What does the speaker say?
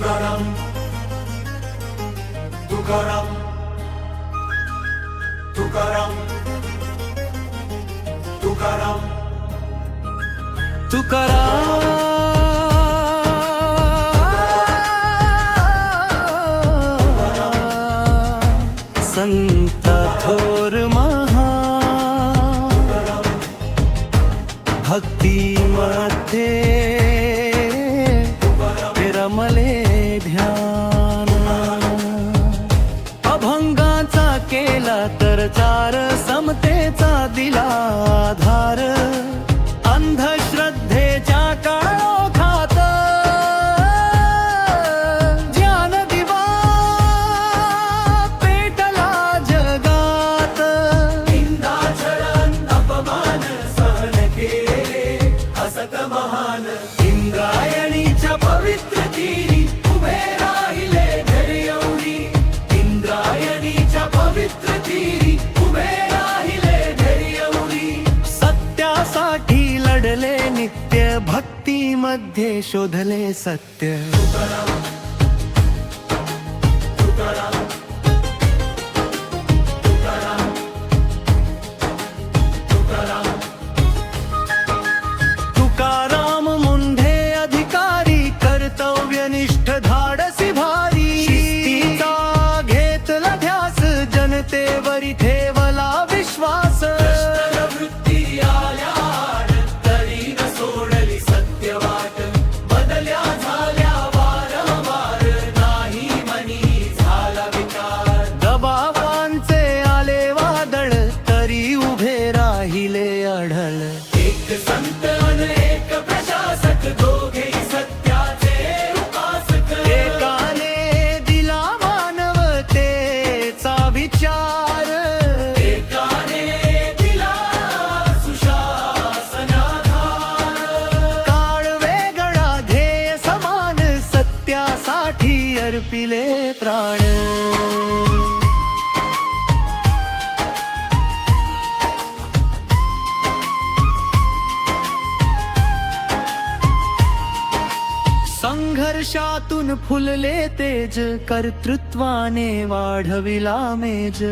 तुकाराम तुकाराम तुकाराम तुकाराम संत थोर भक्ती मध्ये रमले ध्यान अभंगाचा केला तर चार समतेचा दिला आधार अंधश्रद्धेच्या काळोखात ज्ञान दिवा पेटला जगात इंद्राचरण अपमान सहन केले हसत महान इंद्रायणीच्या पवित्र तीरी उभे राहिले धैर्यवरी इंद्रायणीच्या पवित्र तीरी उभे राहिले धैर्यवरी सत्यासाठी लढले नित्य भक्ती मध्ये शोधले सत्य तुकाराम तुकाराम तुकाराम तुकाराम तुकाराम मुंढे अधिकारी कर्तव्यनिष्ठ धाडसी भारी शिस्तीचा घेतला ध्यास जनतेवरी ठेवला विश्वास वृत्ती आल्या आड, तरी न सोडली सत्य वाट बदल्या झाल्या वारंवार नाही मनी झाला विकार दबावांचे आले वादळ तरी उभे राहिले अढळ एक संत अन एक प्रशासक दोघेही सत्याचे उपासक एकाने दिला मानवतेचा विचार एकाने दिला सुशासनाधार काळ वेगळा ध्येय समान सत्यासाठी अर्पिले प्राण संघर्षातून फुलले तेज कर्तृत्वाने वाढविला मेज